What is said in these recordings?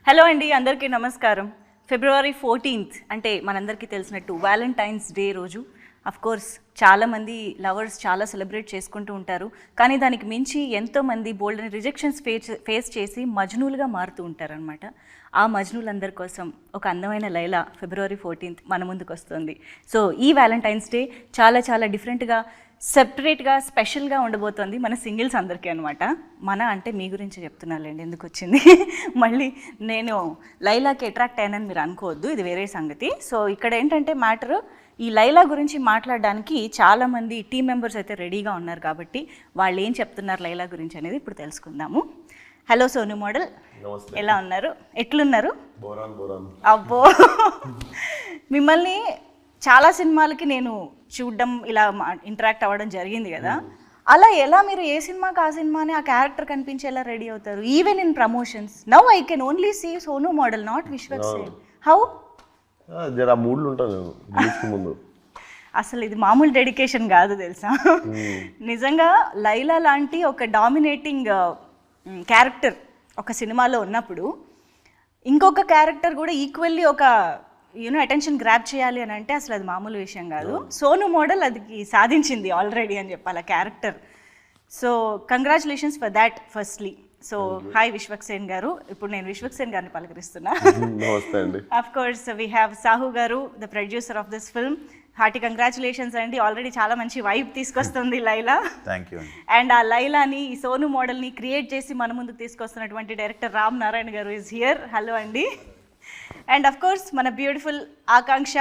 Hello అండి, అందరికీ నమస్కారం. ఫిబ్రవరి 14th అంటే మనందరికీ తెలిసినట్టు వ్యాలంటైన్స్ డే రోజు. కోర్స్ చాలామంది లవర్స్ చాలా సెలబ్రేట్ చేసుకుంటూ ఉంటారు. కానీ దానికి మించి ఎంతోమంది బోల్డ్ అని రిజెక్షన్స్ ఫేస్ చేసి మజ్నూలుగా మారుతూ ఉంటారనమాట. ఆ మజ్నూలందరి కోసం ఒక అందమైన లైలా ఫిబ్రవరి 14th మన ముందుకు వస్తుంది. సో ఈ వ్యాలంటైన్స్ డే చాలా చాలా డిఫరెంట్గా, సెపరేట్గా, స్పెషల్గా ఉండబోతోంది మన సింగిల్స్ అందరికీ అనమాట. మన అంటే మీ గురించి చెప్తున్నానులేండి, ఎందుకు వచ్చింది మళ్ళీ నేను లైలాకి అట్రాక్ట్ అయ్యానని మీరు అనుకోవద్దు, ఇది వేరే సంగతి. సో ఇక్కడ ఏంటంటే మ్యాటరు, ఈ లైలా గురించి మాట్లాడడానికి చాలామంది టీం మెంబర్స్ అయితే రెడీగా ఉన్నారు. కాబట్టి వాళ్ళు ఏం చెప్తున్నారు లైలా గురించి అనేది ఇప్పుడు తెలుసుకుందాము. హలో సోను మోడల్, ఎలా ఉన్నారు, ఎట్లున్నారు? అబ్బో మిమ్మల్ని చాలా సినిమాలకి నేను చూడడం, ఇలా ఇంటరాక్ట్ అవ్వడం జరిగింది కదా. అలా ఎలా మీరు ఏ సినిమాకి ఆ సినిమాని ఆ క్యారెక్టర్ కనిపించేలా రెడీ అవుతారు? Even in promotions now I can only see Sonu model, not Vishwak Sen. How? జర మూడ్లు ఉంటాను ముందు. అసలు ఇది మామూలు డెడికేషన్ కాదు తెలుసా. నిజంగా లైలా లాంటి ఒక డామినేటింగ్ క్యారెక్టర్ ఒక సినిమాలో ఉన్నప్పుడు ఇంకొక క్యారెక్టర్ కూడా ఈక్వల్లీ ఒక అటెన్షన్ గ్రాప్ చేయాలి అని అంటే అసలు అది మామూలు విషయం కాదు. సోను మోడల్ అది సాధించింది ఆల్రెడీ అని చెప్పాలి character. So congratulations for that firstly. So hi Vishwak Sen garu. ఇప్పుడు నేను విశ్వక్ సేన్ గారిని పలకరిస్తున్నా. Of course we have Sahu garu, the producer of this film. Hearty congratulations అండి, ఆల్రెడీ చాలా మంచి వైబ్ తీసుకొస్తుంది లైలా. Thank you. అండ్ ఆ లైలాని, ఈ సోను మోడల్ని క్రియేట్ చేసి మన ముందుకు తీసుకొస్తున్నటువంటి డైరెక్టర్ రామ్ నారాయణ గారు ఈజ్ హియర్. హలో అండి. అండ్ అఫ్ కోర్స్ మన బ్యూటిఫుల్ ఆకాంక్ష.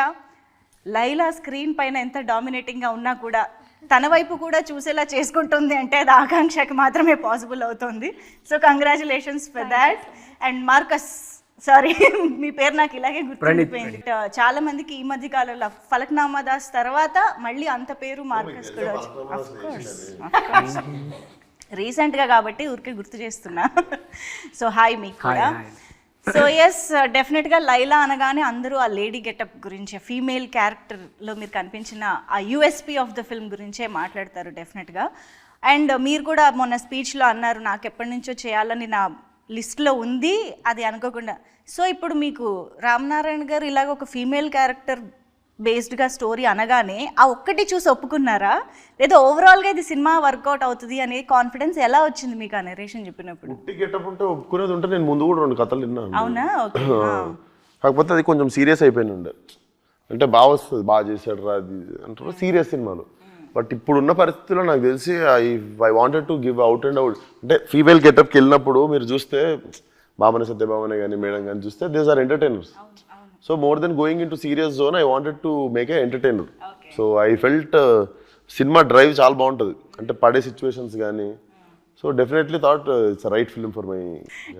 లైలా స్క్రీన్ పైన ఎంత డామినేటింగ్గా ఉన్నా కూడా తన వైపు కూడా చూసేలా చేసుకుంటుంది అంటే అది ఆకాంక్షకి మాత్రమే పాసిబుల్ అవుతుంది. So congratulations for that. And Marcus, sorry మీ పేరు నాకు ఇలాగే గుర్తుండిపోయింది. చాలా మందికి ఈ మధ్య కాలంలో ఫలక్నామా దాస్ తర్వాత మళ్ళీ అంత పేరు మార్కస్ కూడా వచ్చింది రీసెంట్గా, కాబట్టి ఊరికే గుర్తు చేస్తున్నా. సో హాయ్ మీకు కూడా. సో ఎస్, డెఫినెట్గా లైలా అనగానే అందరూ ఆ లేడీ గెటప్ గురించి, ఫీమేల్ క్యారెక్టర్లో మీరు కనిపించిన ఆ యూఎస్పీ ఆఫ్ ద ఫిల్మ్ గురించే మాట్లాడతారు డెఫినెట్గా. అండ్ మీరు కూడా మొన్న స్పీచ్లో అన్నారు, నాకు ఎప్పటి నుంచో చేయాలని నా లిస్ట్లో ఉంది, అది అనుకోకుండా. సో ఇప్పుడు మీకు రామ్ నారాయణ గారు ఇలాగ ఒక ఫీమేల్ క్యారెక్టర్ బేస్డ్గా స్టోరీ అనగానే ఆ ఒక్కటి చూసి ఒప్పుకున్నారా, లేదా ఓవరాల్గా ఇది సినిమా వర్కౌట్ అవుతుంది అనే కాన్ఫిడెన్స్ ఎలా వచ్చింది మీకు ఆ నరేషన్ చెప్పినప్పుడు? ఒప్పుకునేది ఉంటే నేను ముందు కూడా 2 కథలు విన్నాను. అవునా? కాకపోతే అది కొంచెం సీరియస్ అయిపోయింది ఉండే. అంటే బాగా వస్తుంది, బాగా చేశాడు రా అది అంటారు సీరియస్ సినిమాలు. బట్ ఇప్పుడున్న పరిస్థితుల్లో నాకు తెలిసి I wanted to give out and out. అంటే ఫీమేల్ గెటప్కి వెళ్ళినప్పుడు మీరు చూస్తే బామన సత్యభామనే కానీ మేడం కానీ చూస్తే these are entertainers. So more than going in to serious zone, I wanted to make a entertainer. So I felt cinema drive చాలా బాగుంటుంది, అంటే పడే సిచ్యువేషన్స్ కానీ. So definitely thought it's right film for my.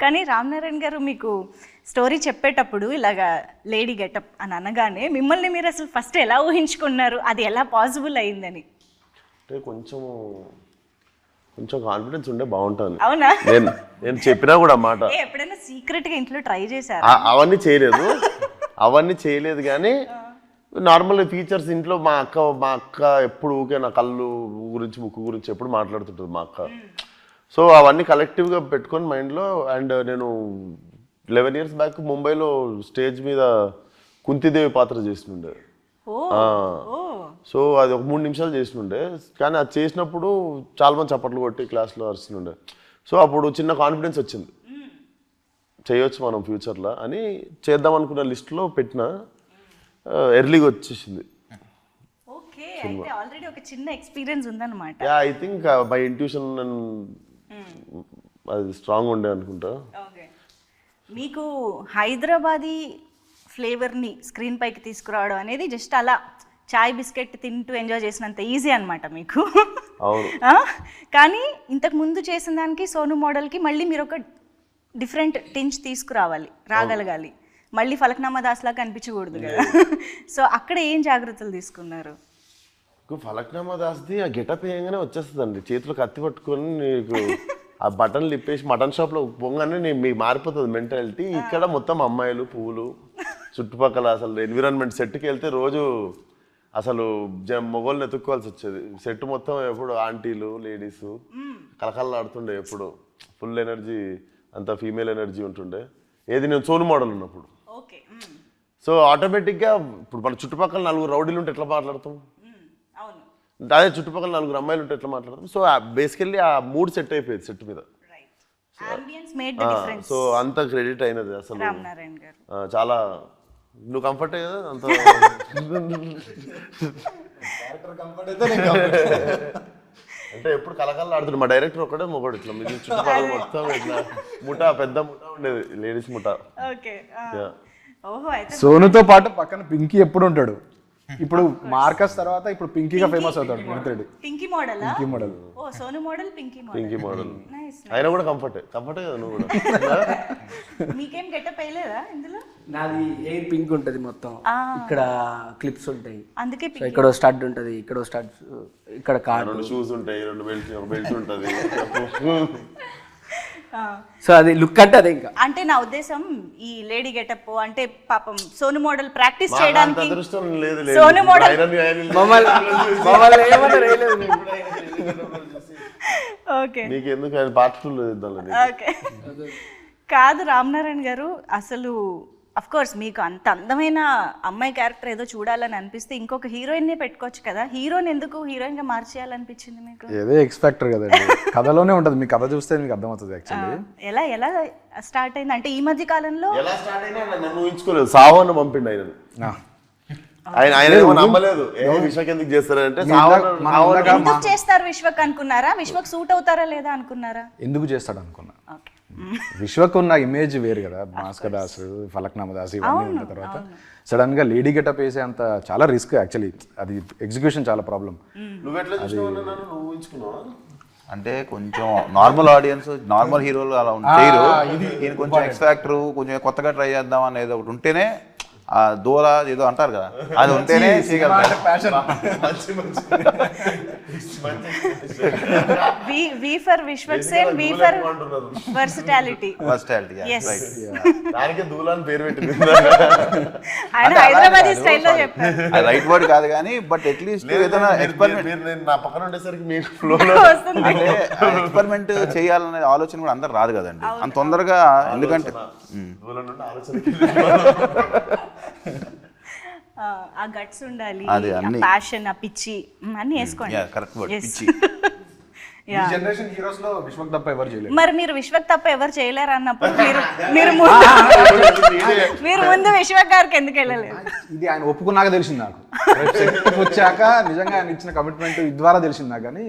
కానీ రామ్ నారాయణ గారు మీకు story చెప్పేటప్పుడు ఇలాగా లేడీ గెటప్ అని అనగానే మిమ్మల్ని మీరు అసలు ఫస్ట్ ఎలా ఊహించుకున్నారు, అది ఎలా పాసిబుల్ అయిందని? అంటే కొంచెం కాన్ఫిడెన్స్ ఉండే బాగుంటుంది. అవునా? నేను చెప్పినా కూడా మాట ఎప్పుడైనా సీక్రెట్గా ఇంట్లో ట్రై చేశారు? అవన్నీ చేయలేదు కానీ నార్మల్ ఫీచర్స్ ఇంట్లో మా అక్క ఎప్పుడు ఊకే నా కళ్ళు గురించి ముక్కు గురించి ఎప్పుడు మాట్లాడుతుంటుంది మా అక్క. సో అవన్నీ కలెక్టివ్గా పెట్టుకొని మైండ్లో. అండ్ నేను 11 years బ్యాక్ ముంబైలో స్టేజ్ మీద కుంతిదేవి పాత్ర చేస్తుండే. సో అది ఒక 3 నిమిషాలు చేస్తుండే, కానీ అది చేసినప్పుడు చాలా మంది చప్పట్లు కొట్టి క్లాస్లో అరుస్తుండే. సో అప్పుడు చిన్న కాన్ఫిడెన్స్ వచ్చింది, చేయొచ్చు మనం ఫ్యూచర్లో అని. చేద్దాం అనుకున్న లిస్ట్లో పెట్టిన, ఎర్లీగా వచ్చేసింది. ఐ థింక్ మై ఇంట్యూషన్ అది స్ట్రాంగ్ ఉండే అనుకుంటా. మీకు హైదరాబాదీ ఫ్లేవర్ని స్క్రీన్ పైకి తీసుకురావడం అనేది జస్ట్ అలా చాయ్ బిస్కెట్ తింటూ ఎంజాయ్ చేసినంత ఈజీ అనమాట మీకు. కానీ ఇంతకు ముందు చేసిన దానికి సోను మోడల్కి మళ్ళీ మీరు ఒక డిఫరెంట్ టించ్ తీసుకురావాలి, రాగలగాలి. మళ్ళీ ఫలక్నామా దాస్ లాగా కనిపించకూడదు కదా. సో అక్కడ ఏం జాగ్రత్తలు తీసుకున్నారు? ఫలక్నామా దాస్ది ఆ గెటప్ వేయగానే వచ్చేస్తుందండి, చేతిలో కత్తి పట్టుకొని నీకు ఆ బటన్లు ఇప్పేసి మటన్ షాప్లో పోగానే మీకు మారిపోతుంది మెంటాలిటీ. ఇక్కడ మొత్తం అమ్మాయిలు, పువ్వులు, చుట్టుపక్కల అసలు ఎన్విరాన్మెంట్. సెట్కి వెళ్తే రోజు అసలు మొగోళ్ళని ఎత్తుక్కోవాల్సి వచ్చేది. సెట్ మొత్తం ఎప్పుడు ఆంటీలు, లేడీసు కలకల్లాడుతుండే, ఎప్పుడు ఫుల్ ఎనర్జీ, అంత ఫీమేల్ ఎనర్జీ ఉంటుండే. ఏది నేను సోను మోడల్ ఉన్నప్పుడు. ఓకే. సో ఆటోమేటిక్గా ఇప్పుడు మన చుట్టుపక్కల 4 రౌడీలు ఉంటే ఎట్లా మాట్లాడతాం, అవును. అదే చుట్టుపక్కల 4 అమ్మాయిలు ఉంటే ఎట్లా మాట్లాడతాం. సో బేసికల్లీ ఆ మూడ్ సెట్ అయిపోయింది సెట్ మీద. Ambience made the difference. So అంత క్రెడిట్ అయినది అసలు రామనారాయణ గారు. చాలా నువ్వు కంఫర్ట్ కదా అంత అంటే ఎప్పుడు కలకల్లా ఆడుతుంది. మా డైరెక్టర్ ఒకటే మొగడు ఇట్లా మీ చుట్టుపక్కల మొత్తం ఇట్లా పెద్ద ముఠా ఉండేది, లేడీస్ ముఠా. ఓకే. ఓహో, అయితే సోనుతో పాటు పక్కన పింకీ ఎప్పుడు ఉంటాడు. ఇప్పుడు మార్కస్ తర్వాత ఇప్పుడు పింకీగా ఫేమస్ అవుతాడు Vineeth Reddy. Pinky model. Pinky model. ఓ Sonu model, Pinky model. Nice. ఆయన కూడా కంఫర్టే కదా నువ్వు కూడా. మీకేం గెటప్ వేయలేదా ఇందులో? నాది ఎయిర్ పింక్ ఉంటుంది మొత్తం, ఇక్కడ క్లిప్స్ ఉంటాయి, అందుకే సో ఇక్కడ స్టడ్ ఉంటుంది, ఇక్కడ స్టడ్, ఇక్కడ కార్డు, 2 షూస్ ఉంటాయి, 2 బెల్ట్స్ ఉంటుంది. సో అది లుక్ అంటే అదే. ఇంకా అంటే నా ఉద్దేశం ఈ లేడీ గెటప్ అంటే పాపం సోను మోడల్ ప్రాక్టీస్ చేయడానికి అదృష్టం లేదు. సోను మోడల్ మమ్మల్ని ఏమన్నా రేయలేదు. ఓకే. నీకు ఎందుకు ఆయన పార్ట్ 2 ఇద్దాం. ఓకే. కాదు రామనారాయణ గారు, అసలు అఫ్ కోర్స్ మీకు అంత అందమైన అమ్మాయి క్యారెక్టర్ ఏదో చూడాలని అనిపిస్తే ఇంకొక హీరోయిన్ నే పెట్టుకోవచ్చు కదా, హీరోని ఎందుకు హీరోయిన్ గా మార్చేయాలనిపించింది మీకు? ఏదో ఎక్స్పెక్టర్ కదండి, కథలోనే ఉంటుంది. మీ కథ చూస్తే మీకు అర్థమవుతుంది. యాక్చువల్లీ ఎలా స్టార్ట్ అయింది అంటే ఈ మధ్య కాలంలో ఎలా స్టార్ట్ అయినా నన్ను ఊహించుకోలేదు. సావన్న పంపిండు ఆయన ఏమో నమ్మలేదు. విశ్వక్ ఎందుకు చేస్తారంటే ఎందుకు చేస్తారు విశ్వక్ అనుకున్నారా? విశ్వక్ సూట్ అవుతారా లేదా అనుకున్నారా? ఎందుకు చేస్తాడు అనుకున్నా. విశ్వక్ ఉన్న ఇమేజ్ వేరు కదా, భాస్కర్ దాస్, ఫలక్నామా దాస్ ఇవన్నీ ఉన్న తర్వాత సడన్ గా లేడీ గెటప్ వేసే అంత చాలా రిస్క్. యాక్చువల్లీ అది ఎగ్జిక్యూషన్ చాలా ప్రాబ్లం. అంటే కొంచెం నార్మల్ ఆడియన్స్, నార్మల్ హీరోలు అలా చేయరు. ఈయన కొంచెం ఎక్స్ ఫ్యాక్టర్, కొంచెం కొత్తగా ట్రై చేద్దాం అనేది ఒకటి ఉంటేనే, ఆ దూల ఏదో అంటారు కదా, అది ఉంటేనే చేయగలుగుతారు. V for Vishwak Sen, V for versatility. Yes. దానికి దూలాన్ పేరు పెట్టింది. ఆయన హైదరాబాదీ స్టైల్లో చెప్పారు. అది రైట్ వర్డ్ కాదు కానీ, బట్ అట్లీస్ట్ ఏదైనా ఎక్స్పెరిమెంట్ నా పక్కన ఉండేసరికి మీకు ఫ్లోలో అంటే ఎక్స్పెరిమెంట్ చేయాలనే ఆలోచన కూడా అందరు రాదు కదండి అంత తొందరగా. ఎందుకంటే ఆ గట్స్ ఉండాలి, అది అన్ని ప్యాషన్, ఆ పిచ్చి అన్ని వేసుకోండి. కరెక్ట్ వర్డ్, పిచ్చి. జనరేషన్ హీరోస్ లో విశ్వక్ తప్ప ఎవరు చేయలేదు. మరి మీరు విశ్వక్ తప్ప ఎవరు చేయలేరు అన్నప్పుడు మీరు ముందు విశ్వక్ గారికి ఎందుకు వెళ్ళలేదు? ఇది ఆయన ఒప్పుకున్నాక తెలిసింది నాకు. వచ్చాక నిజంగా ఆయన ఇచ్చిన కమిట్మెంట్ ద్వారా తెలిసింది నాకు. కానీ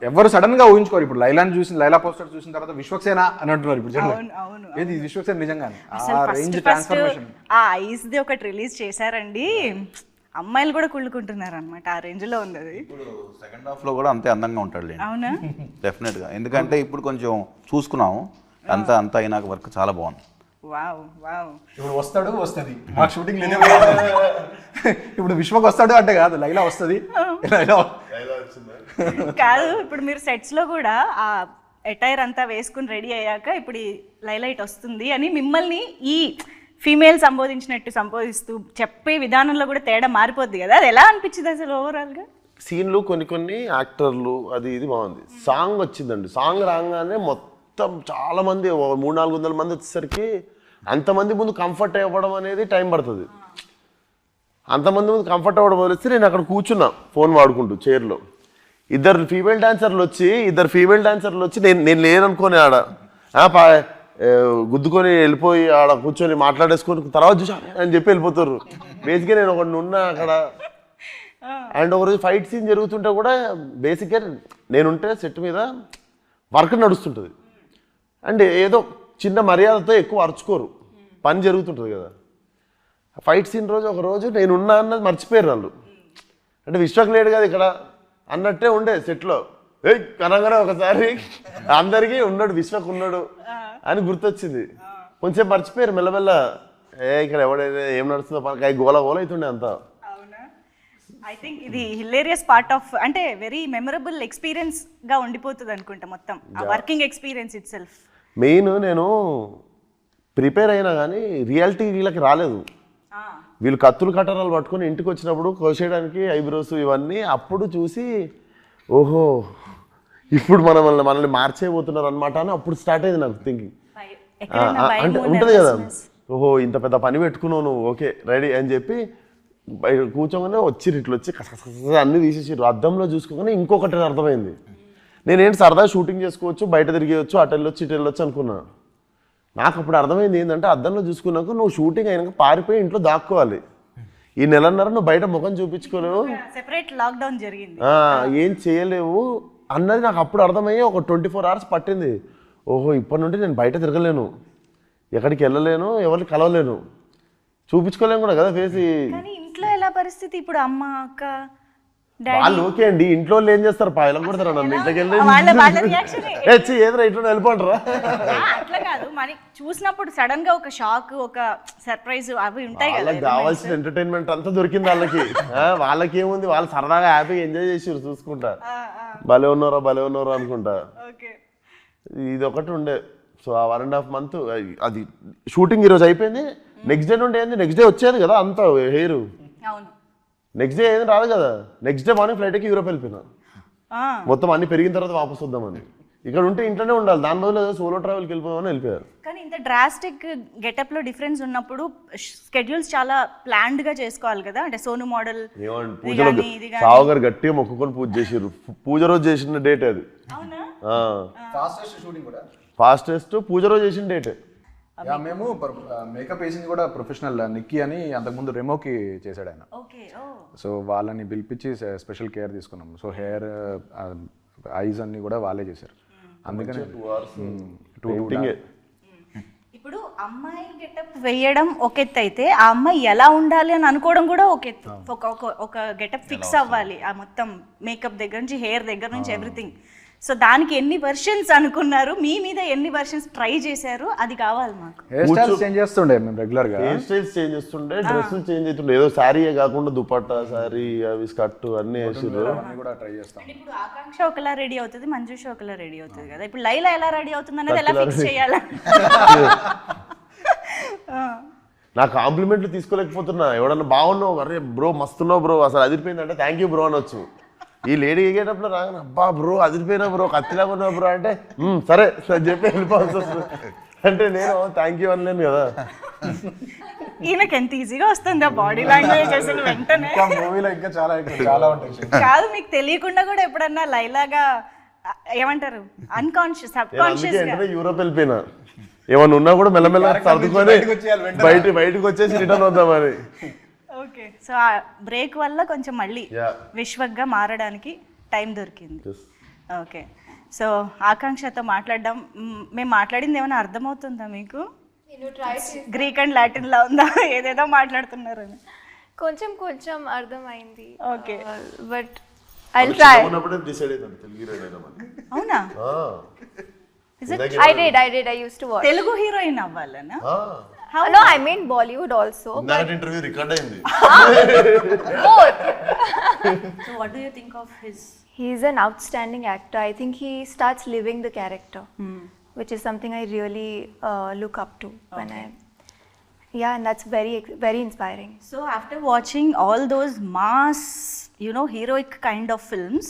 ఎవరు సడన్ గా ఊహించుకోరు. ఇప్పుడు లైలాని చూసిన, లైలా పోస్టర్ చూసిన తర్వాత విశ్వక్సేన అని అంటున్నారు. ఇప్పుడు ఏది విశ్వక్సేన నిజంగానే ఆ రేంజ్ ట్రాన్స్ఫర్మేషన్. ఆ ఐస్ ది ఒకటి రిలీజ్ చేశారండి, అమ్మాయిలు కూడా కుళ్ళుకుంటున్నారు అనమాట. ఆ రేంజ్ లో ఉంది అది. ఇప్పుడు సెకండ్ హాఫ్ లో కూడా అంతే అందంగా ఉంటాడు. అవునా? డెఫినెట్ గా. ఎందుకంటే ఇప్పుడు కొంచెం చూసుకున్నాము, అంతా అయినాక వర్క్ చాలా బాగుంది. Wow wow. ఇప్పుడు వస్తుంది మాకు షూటింగ్ లేదు. ఇప్పుడు విశ్వక్ వస్తాడు అంటే కాదు, లైలా వస్తుంది. కాదు, ఇప్పుడు మీరు సెట్స్ లో కూడా ఆ ఎటైర్ అంతా వేసుకుని రెడీ అయ్యాక ఇప్పుడు ఈ లైలైట్ వస్తుంది అని మిమ్మల్ని ఈ ఫీమేల్ సంబోధించినట్టు సంబోధిస్తూ చెప్పే విధానంలో కూడా తేడా మారిపోద్ది కదా, అది ఎలా అనిపించింది అసలు ఓవరాల్ గా? సీన్లు కొన్ని యాక్టర్లు అది ఇది బాగుంది. సాంగ్ వచ్చిందండి, సాంగ్ రాగానే మొత్తం చాలా మంది 300-400 మంది వచ్చేసరికి అంతమంది ముందు కంఫర్ట్ అవ్వడం అనేది టైం పడుతుంది. అంతమంది ముందు కంఫర్ట్ అవ్వడం వదిలేస్తే నేను అక్కడ కూర్చున్నా ఫోన్ వాడుకుంటూ చైర్లో. ఇద్దరు ఫీమేల్ డాన్సర్లు వచ్చి నేను లేననుకోని ఆడ గుద్దుకొని వెళ్ళిపోయి ఆడ కూర్చొని మాట్లాడేసుకొని తర్వాత చూసా అని చెప్పి వెళ్ళిపోతారు. బేసిక్గా నేను ఒకటి ఉన్నా అక్కడ. అండ్ ఒకరోజు ఫైట్ సీన్ జరుగుతుంటే కూడా బేసిక్గా నేనుంటే సెట్ మీద వర్క్ నడుస్తుంటుంది. అండ్ ఏదో చిన్న మర్యాదతో ఎక్కువ అరుచుకోరు, పని జరుగుతుంటుంది కదా. ఫైట్ సీన్ రోజు ఒకరోజు నేనున్నా అన్నది మర్చిపోయారు వాళ్ళు. అంటే విశ్వక్ లేడు కదా ఇక్కడ అన్నట్టే ఉండే సెట్లో. కనగానే ఒకసారి అందరికీ ఉన్నాడు, విశ్వక్ ఉన్నాడు అని గుర్తొచ్చింది. కొంచెం మర్చిపోయారు మెల్లమెల్ల. ఇక్కడ ఎవడైతే ఏం నడుస్తుందో పని గోల అవుతుండే అంతా. ఐ థింక్ ఇది హిలేరియస్ పార్ట్ ఆఫ్, అంటే వెరీ మెమరబుల్ ఎక్స్పీరియన్స్ గా ఉండిపోతుంది అనుకుంటా మొత్తం ఆ working experience it self. Main నేను ప్రిపేర్ అయినా కానీ రియాలిటీ వీళ్ళకి రాలేదు. వీళ్ళు కత్తులు కట్టరాలు పట్టుకొని ఇంటికి వచ్చినప్పుడు కోసేయడానికి ఐబ్రోస్ ఇవన్నీ అప్పుడు చూసి ఓహో ఇప్పుడు మనల్ని మార్చేయబోతున్నారు అనమాట అని అప్పుడు స్టార్ట్ అయింది నాకు థింకింగ్. ఎక్కడైనా భయం అంటే ఉంటుంది కదా, ఓహో ఇంత పెద్ద పని పెట్టుకున్నావు నువ్వు, ఓకే రెడీ అని చెప్పి బయట కూర్చోగానే వచ్చి ఇట్లా వచ్చి కసకస అన్ని తీసేసారు. అద్దంలో చూసుకోగానే ఇంకొకటి అర్థమైంది, నేనేంటి సరదా షూటింగ్ చేసుకోవచ్చు, బయట తిరిగేయచ్చు, అటు వెళ్ళొచ్చు ఇటు వెళ్ళొచ్చు అనుకున్నా. నాకు అప్పుడు అర్థమైంది ఏంటంటే అద్దంలో చూసుకున్నాక నువ్వు షూటింగ్ అయినాక పారిపోయి ఇంట్లో దాక్కోవాలి. ఈ నెలన్నర నువ్వు బయట ముఖం చూపించుకోలేవు, సెపరేట్ లాక్డౌన్ జరిగింది, ఏం చేయలేవు అన్నది నాకు అప్పుడు అర్థమయ్యి ఒక 24 hours పట్టింది. ఓహో ఇప్పటి నుండి నేను బయట తిరగలేను, ఎక్కడికి వెళ్ళలేను, ఎవరిని కలవలేను, చూపించుకోలేను కూడా కదా ఫేస్. కానీ ఇంట్లో ఎలా పరిస్థితి ఇప్పుడు, అమ్మ అక్క వాళ్ళు ఓకే అండి, ఇంట్లో వాళ్ళు ఏం చేస్తారు, పాయలం కొడతారు నన్ను ఇంట్లోకి వాళ్ళ రియాక్షన్ ఏదో ఇంట్లో వెళ్ళిపోంటారా. అట్లా కాదు, మనకి చూసినప్పుడు సడన్ గా ఒక షాక్, ఒక సర్ప్రైజ్ అవి ఉంటాయి కదా. వాళ్ళకి కావాల్సిన ఎంటర్టైన్మెంట్ అంతా దొరికింది వాళ్ళకి. వాళ్ళకి ఏముంది, వాళ్ళు సరదాగా హ్యాపీగా ఎంజాయ్ చేసారు చూసుకుంటా, భలే ఉన్నారా అనుకుంటా. ఇది ఒకటి ఉండే. సో ఆ 1.5 months అది షూటింగ్ ఈరోజు అయిపోయింది, నెక్స్ట్ డే నుండి ఏంది, నెక్స్ట్ డే వచ్చేది కదా అంత హెయిర్, అవును నెక్స్ట్ డే ఏది రాదు కదా. నెక్స్ట్ డే మార్నింగ్ ఫ్లైట్కి యూరోప్ వెళ్ళిపోయినా, మొత్తం అన్ని పెరిగిన తర్వాత వాపస్ వద్దామని. ఇక్కడ ఉంటే ఇంట్లోనే ఉండాలి, దాని బదులు సోలో ట్రావెల్కి వెళ్ళిపోదామని వెళ్ళిపోయారు. కానీ ఇంత డ్రాస్టిక్ గెటప్ లో డిఫరెన్స్ ఉన్నప్పుడు స్కెడ్యూల్స్ చాలా ప్లాన్డ్ గా చేసుకోవాలి కదా. అంటే సోను మోడల్ పూజలో సావు గారు గట్టిగా మొక్కుకొని పూజ చేసారు. పూజ రోజు చేసిన డేట్ అది, ఫాస్టెస్ట్ పూజ రోజు చేసిన డేట్. మేము మేకప్ వేసింది కూడా ప్రొఫెషనల్ నిక్కీ అని, అంతకుముందు రెమోకి చేశాడు ఆయన. సో వాళ్ళని పిలిపించి స్పెషల్ కేర్ తీసుకున్నాం. సో హెయిర్ ఐస్ అన్ని కూడా వాళ్ళే చేశారు. అందుకని 2 hours ఇప్పుడు అమ్మాయి గెటప్ వేయడం ఒక ఎత్తు అయితే, ఆ అమ్మాయి ఎలా ఉండాలి అని అనుకోవడం కూడా ఒక ఎత్తు. ఒక గెటప్ ఫిక్స్ అవ్వాలి, ఆ మొత్తం మేకప్ దగ్గర నుంచి హెయిర్ దగ్గర నుంచి ఎవ్రీథింగ్. సో దానికి ఎన్ని వర్షన్స్ అనుకున్నారు, మీ మీద ఎన్ని వర్షన్స్ ట్రై చేశారు, అది కావాలి మాకు. హెయిర్ స్టైల్స్ చేంజ్ చేస్తుండే మేము రెగ్యులర్ గా, హెయిర్ స్టైల్స్ చేంజ్ చేస్తుండే, డ్రెస్సులు చేంజ్ అవుతుండే. ఏదో శారీయే కాకుండా దుపట్టా, శారీ, అవి స్కర్ట్ అన్ని వేసారు. కూడా ట్రై చేస్తాం. ఇప్పుడు ఆకాంక్ష ఒకలా రెడీ అవుతుంది, మంజుష ఒకలా రెడీ అవుతుంది కదా. ఇప్పుడు లైలా ఎలా రెడీ అవుతుంది అనేది ఎలా ఫిక్స్ చేయాలి. నా కాంప్లిమెంట్లు తీసుకోలేకపోతున్నా. ఎవడన్నా బాగున్నావు, అరే బ్రో మస్తున్నావు బ్రో, అసలు అదిరిపోయిందంటే థ్యాంక్ యూ బ్రో అనొచ్చు. ఈ లేడీ ఎగేటప్పుడు రాగానే అబ్బా బ్రో అదిరిపోయినా బ్రో, కత్తిలాగా ఉన్నావు బ్రో అంటే సరే అని చెప్పి వెళ్ళిపోవాల్సి వస్తుంది. అంటే నేను థ్యాంక్ యూ అనలేను కదా. ఈయనకి ఎంత ఈజీగా వస్తుంది ఆ బాడీ లాంగ్వేజ్ అసలు వెంటనే. మూవీలో ఇంకా చాలా ఉంటాయి. కాదు, మీకు తెలియకుండా కూడా ఎప్పుడన్నా లైలాగా ఏమంటారు అన్కాన్షియస్ సబ్ కాన్షియస్ గా యూరోప్ వెళ్ళిపోయినా, ఏమన్నా ఉన్నా కూడా మెల్లమెల్ల సర్దుకొని బయటకు వచ్చేసి రిటర్న్ వద్దామని. ఓకే, సో ఆ బ్రేక్ వల్ల కొంచెం మళ్ళీ విశ్వక్గా మారడానికి టైం దొరికింది. ఓకే, సో ఆకాంక్షతో మాట్లాడడం, మేము మాట్లాడింది ఏమైనా అర్థమవుతుందా మీకు? గ్రీక్ అండ్ లాటిన్ లా ఉందా, ఏదేదో మాట్లాడుతున్నారు అని? కొంచెం కొంచెం అర్థమైంది. Okay, but I try. అవునా? I did. I used to watch. Telugu heroine అవ్వాలనా? No, I mean Bollywood also. Interview record అయింది. Both. So what do you think of his? He's an outstanding actor. I think he starts living the character, which is something I really look up to when I. Yeah, and that's very inspiring. So after watching all those mass, heroic kind of films,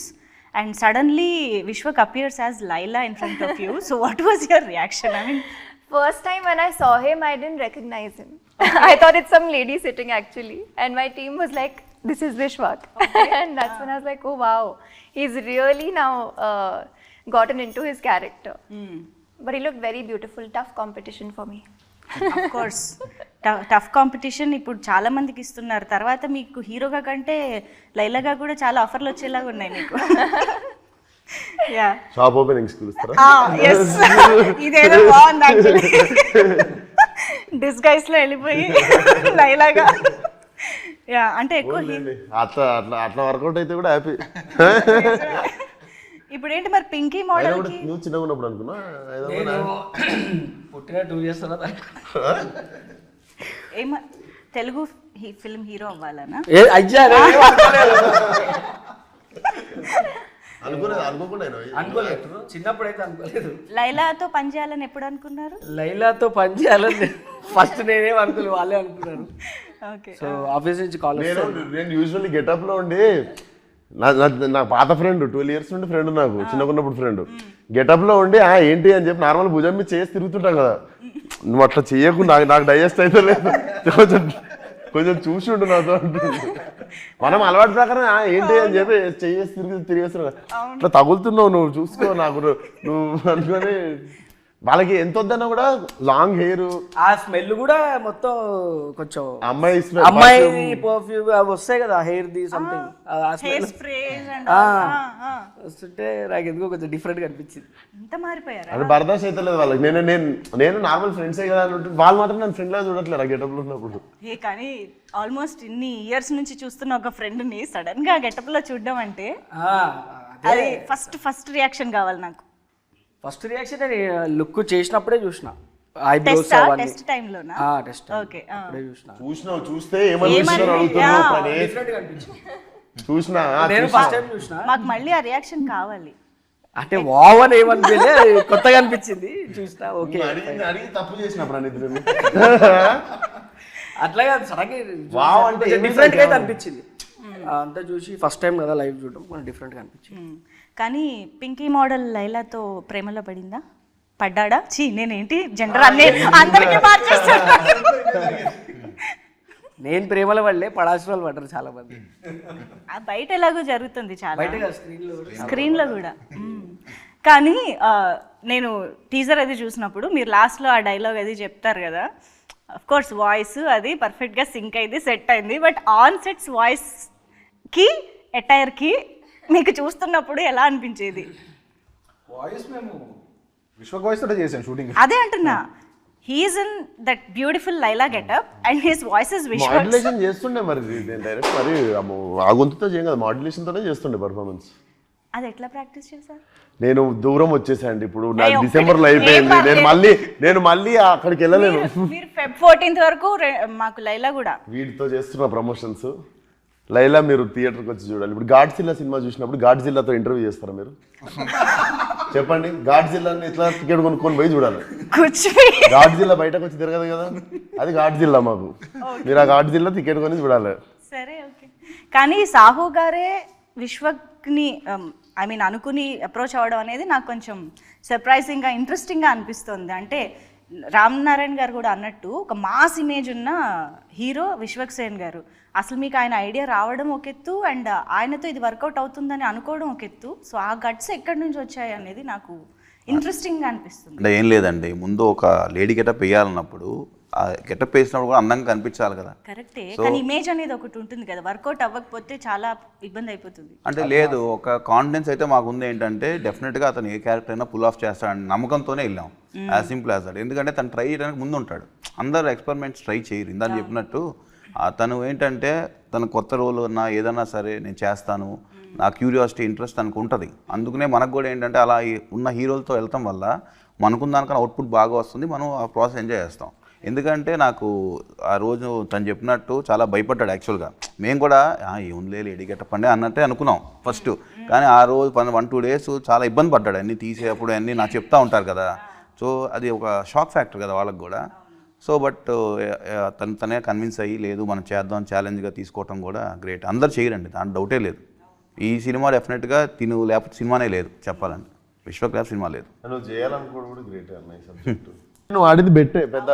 and suddenly Vishwak appears as Laila in front of you. So what was your reaction? I mean, First time when I saw him, I didn't recognize him. I thought it's some lady sitting actually. And my team was like, this is Vishwak. And that's when I was like, oh wow. He's really now gotten into his character. But he looked very beautiful. Tough competition for me. of course. Tough competition ఇప్పుడు చాలా మందికి ఇస్తున్నారు. తర్వాత మీకు హీరోగా కంటే లైలాగా కూడా చాలా ఆఫర్లు వచ్చేలాగా ఉన్నాయి మీకు. షాప్ ఓపెనింగ్స్ పిలుస్తారా? ఇదేదో బాగుంది యాక్చువల్లీ. డిస్గైస్ లో వెళ్ళిపోయి లైలాగా. యా, అంటే ఎక్కువ అట్లా వర్కౌట్ అయితే కూడా హ్యాపీ. ఇప్పుడు ఏంటి మరి పింకీ మోడల్ కి నువ్వు చిన్నగా ఉన్నప్పుడు అనుకున్నా పుట్టిన 2 years తర్వాత తెలుగు ఫిల్మ్ హీరో అవ్వాలనా? అనుకోలేదు, చిన్నప్పుడు అయితే అనుకోలేదు. లైలాతో పని చేయాలని ఎప్పుడు అనుకున్నారు? లైలాతో పని చేయాలని ఫస్ట్ నేనేం అనుకోలేదు, వాళ్ళే అనుకున్నారు. ఓకే, సో ఆఫీస్ నుంచి కాల్ నేను యూజువల్లీ గెటప్ లో ఉండి నా పాత ఫ్రెండ్ 12 years నుండి ఫ్రెండ్, నాకు చిన్నకున్నప్పుడు ఫ్రెండ్, గెటప్లో ఉండి ఏంటి అని చెప్పి నార్మల్ భుజం మీద చేసి తిరుగుతుంటాం కదా, నువ్వు అట్లా చేయకు, నాకు డైజెస్ట్ అయితే లేదు, కొంచెం చూసి ఉండు నాతో అంటుంది. మనం అలవాటు ప్రకారం ఏంటి అని చెప్పి చేసి తిరిగేస్తున్నావు, అట్లా తగులుతున్నావు, నువ్వు చూసుకో నాకు నువ్వు అనుకొని. వాళ్ళకి ఎంత వద్దన్నా కూడా లాంగ్ హెయిర్, ఆ స్మెల్ కూడా మొత్తం కొంచెం అమ్మాయి అమ్మాయి పర్ఫ్యూమ్ అవి వస్తాయి కదా, హెయిర్ ది సంథింగ్ వస్తుంటే నాకు ఎందుకో కొంచెం డిఫరెంట్ గా అనిపించింది. ఎంత మారిపోయారు. అది బర్దాష్ అయితే లేదు వాళ్ళకి. నేను నార్మల్ ఫ్రెండ్సే కదా అని ఉంటుంది, వాళ్ళు మాత్రం నన్ను ఫ్రెండ్ లా చూడట్లేదు ఆ గెటప్ లో ఉన్నప్పుడు. కానీ ఆల్మోస్ట్ ఇన్ని ఇయర్స్ నుంచి చూస్తున్న ఒక ఫ్రెండ్ ని సడన్ గా గెటప్ లో చూడడం అంటే అది ఫస్ట్ రియాక్షన్ కావాలి నాకు. ఫస్ట్ రియాక్షన్ లుక్ చేసినప్పుడే చూసిన, ఐబ్రోస్ అవన్నీ టెస్ట్ టైం లోనా? టెస్ట్ ఓకే, అప్పుడే చూసిన. చూస్తే ఏమనిపిస్తున్నారు అడుగుతున్నావు, డిఫరెంట్ గా అనిపించింది. చూసినా నేను ఫస్ట్ టైం చూసిన, మాకు మళ్ళీ ఆ రియాక్షన్ కావాలి. అంటే వావ్ అని ఏమనిపించలే, కొత్తగా అనిపించింది చూసిన. ఓకే అడిగి తప్పు చేసిన ప్రణీత్, అట్లాగే సడన్గా వావ్ అంటే డిఫరెంట్ గా అయితే అనిపించింది. అంతా చూసి ఫస్ట్ టైం కదా లైవ్ చూడడం, డిఫరెంట్ గా అనిపించింది. కానీ పింకీ మోడల్ లైలాతో ప్రేమలో పడిందా? పడ్డాడా? నేనేంటి జెండర్ అందరికీ మార్చేస్తాను. నేను ప్రేమల వల్లే పడాల్సిన వాళ్ళు పడ్డారు చాలా మంది. బయట ఎలాగో జరుగుతుంది చాలా, బయట స్క్రీన్ లో కూడా. కానీ నేను టీజర్ అది చూసినప్పుడు మీరు లాస్ట్ లో ఆ డైలాగ్ అది చెప్తారు కదా, అఫ్ కోర్స్ వాయిస్ అది పర్ఫెక్ట్ గా సింక్ అయింది, సెట్ అయింది. బట్ ఆన్ సెట్స్ వాయిస్ కి అటైర్ కి మీకు చూస్తున్నప్పుడు ఎలా అనిపించేది? వాయిస్ మేము విశ్వక్ వాయిస్ తోటే చేసాం షూటింగ్. అదే అంటున్నా, he's in that beautiful Laila getup and his voice is Vishwak. Modulation చేస్తుండే మరి డైరెక్ట్, మరి ఆ గొంతుతో చేయం కదా, మాడ్యులేషన్ తోనే చేస్తుండే పర్ఫార్మెన్స్. అది ఎట్లా ప్రాక్టీస్ చేశారు? నేను దూరం వచ్చేసాండి, ఇప్పుడు నాకు డిసెంబర్లో అయిపోయింది, నేను మళ్ళీ అక్కడికి వెళ్ళలేను. మీరు Feb 14th వరకు మాకు లైలా కూడా వీటితో చేస్తున్న ప్రమోషన్స్. లైలా మీరు థియేటర్కి వచ్చి చూడాలి. ఇప్పుడు గాడ్జిల్లా సినిమా చూసినప్పుడు గాడ్జిల్లాతో ఇంటర్వ్యూ చేస్తారా మీరు? చెప్పండి, గాడ్జిల్లాని ఇట్లా టికెట్ కొనుక్కొని పోయి చూడాలి. గాడ్జిల్లా బయటకు వచ్చి తిరగదు కదా, అది గాడ్జిల్లా మాకు. మీరు ఆ గాడ్జిల్లా టికెట్ కొని చూడాలి. సరే, ఓకే. కానీ సాహు గారే విశ్వక్ని అనుకుని అప్రోచ్ అవ్వడం అనేది నాకు కొంచెం సర్ప్రైజింగ్గా, ఇంట్రెస్టింగ్గా అనిపిస్తుంది. అంటే రామ్ నారాయణ గారు కూడా అన్నట్టు ఒక మాస్ ఇమేజ్ ఉన్న హీరో విశ్వక్ సేన్ గారు. అసలు మీకు ఆయన ఐడియా రావడం ఒక ఎత్తు, అండ్ ఆయనతో ఇది వర్కౌట్ అవుతుందని అనుకోవడం ఒక ఎత్తు. సో ఆ గట్స్ ఎక్కడి నుంచి వచ్చాయి అనేది నాకు ఇంట్రెస్టింగ్గా అనిపిస్తుంది. అంటే ఏం లేదండి, ముందు ఒక లేడీ గెటప్ వేయాలన్నప్పుడు ఆ గెటప్ వేసినప్పుడు కూడా అందంగా కనిపించాలి కదా. కరెక్టే, కానీ ఇమేజ్ అనేది ఒకటి ఉంటుంది కదా, వర్కౌట్ అవ్వకపోతే చాలా ఇబ్బంది అయిపోతుంది. అంటే లేదు, ఒక కాన్ఫిడెన్స్ అయితే మాకు ఉంది ఏంటంటే డెఫినెట్గా అతను ఏ క్యారెక్టర్ అయినా పుల్ ఆఫ్ చేస్తాడని నమ్మకంతోనే వెళ్ళాం. As simple as that. ఎందుకంటే తను ట్రై చేయడానికి ముందు ఉంటాడు, అందరు ఎక్స్పెరిమెంట్స్ ట్రై చేయరు. ఇందాక చెప్పినట్టు తను ఏంటంటే తను కొత్త రోల్ ఉన్నా ఏదన్నా సరే నేను చేస్తాను, నా క్యూరియాసిటీ ఇంట్రెస్ట్ తనకు ఉంటుంది. అందుకనే మనకు కూడా ఏంటంటే అలా ఉన్న హీరోలతో వెళ్తాం వల్ల మనకున్న దానికన్నా అవుట్పుట్ బాగా వస్తుంది, మనం ఆ ప్రాసెస్ ఎంజాయ్ చేస్తాం. ఎందుకంటే నాకు ఆ రోజు తను చెప్పినట్టు చాలా భయపడ్డాడు యాక్చువల్గా. మేము కూడా ఏముందిలే లేడీ గెటప్ అండి అన్నట్టే అనుకున్నాం ఫస్ట్. కానీ ఆ రోజు 1-2 days చాలా ఇబ్బంది పడ్డాడు, అన్నీ తీసేటప్పుడు అన్నీ నాకు చెప్తా ఉంటారు కదా. సో అది ఒక షాక్ ఫ్యాక్టర్ కదా వాళ్ళకి కూడా. సో బట్ తనే కన్విన్స్ అయ్యి లేదు మనం చేద్దాం, ఛాలెంజ్గా తీసుకోవటం కూడా గ్రేట్. అందరు చేయరండి, దాని డౌటే లేదు. ఈ సినిమా డెఫినెట్గా తిను లేకపోతే సినిమానే లేదు చెప్పాలంటే, విశ్వక్ లేకపోతే సినిమా లేదు. నువ్వు చేయాలనుకోవడం కూడా గ్రేట్ అన్నయ్య సబ్జెక్టు. నువ్వు ఆడింది బెట్టే పెద్ద.